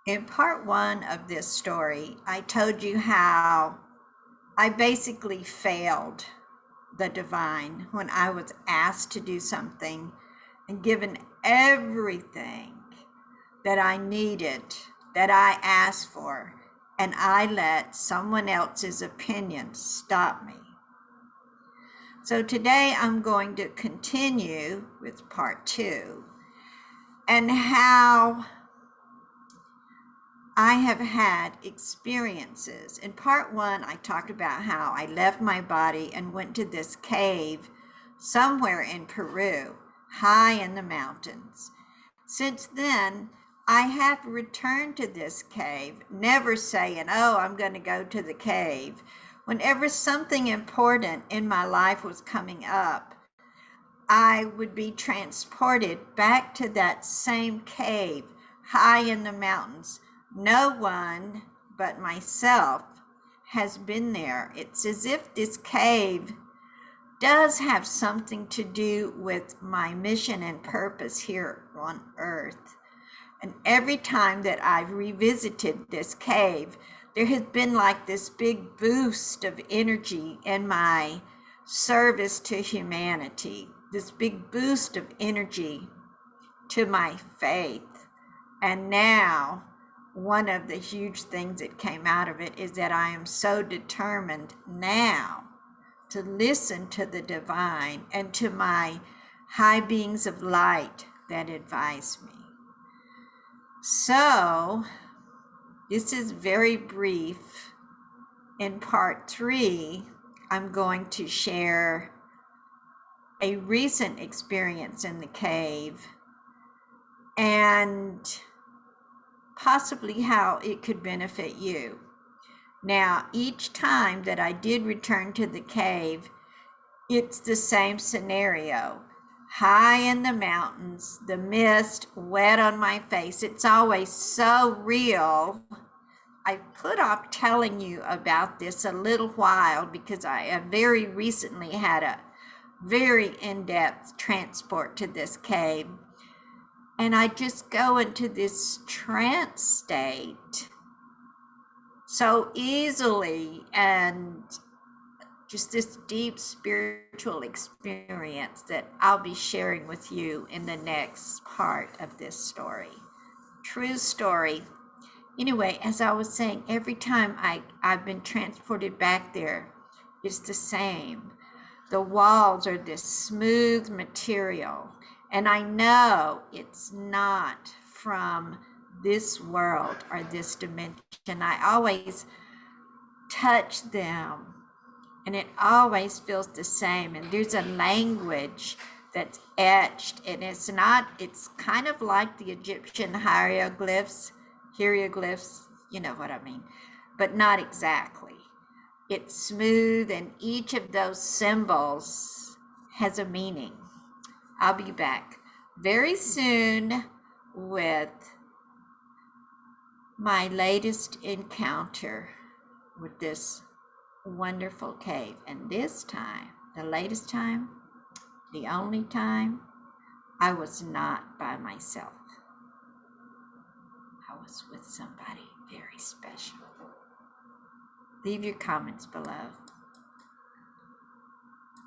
In part one of this story, I told you how I basically failed the divine when I was asked to do something and given everything that I needed, that I asked for, and I let someone else's opinion stop me. So today I'm going to continue with part two and how I have had experiences. In part one, I talked about how I left my body and went to this cave somewhere in Peru, high in the mountains. Since then, I have returned to this cave, never saying, oh, I'm going to go to the cave. Whenever something important in my life was coming up, I would be transported back to that same cave, high in the mountains. No one but myself has been there. It's as if this cave does have something to do with my mission and purpose here on Earth. And every time that I've revisited this cave, there has been like this big boost of energy in my service to humanity, this big boost of energy to my faith. And now, one of the huge things that came out of it is that I am so determined now to listen to the divine and to my high beings of light that advise me. So, this is very brief. In part three, I'm going to share a recent experience in the cave and possibly how it could benefit you. Now, each time that I did return to the cave, it's the same scenario. High in the mountains, the mist wet on my face. It's always so real. I put off telling you about this a little while because I have very recently had a very in-depth transport to this cave. And I just go into this trance state so easily, and just this deep spiritual experience that I'll be sharing with you in the next part of this story. True story. Anyway, as I was saying, every time I've been transported back there, it's the same. The walls are this smooth material, and I know it's not from this world or this dimension. I always touch them, and it always feels the same. And there's a language that's etched, and it's kind of like the Egyptian hieroglyphs, you know what I mean, but not exactly. It's smooth, and each of those symbols has a meaning. I'll be back very soon with my latest encounter with this wonderful cave. And this time, the latest time, the only time, I was not by myself. I was with somebody very special. Leave your comments below.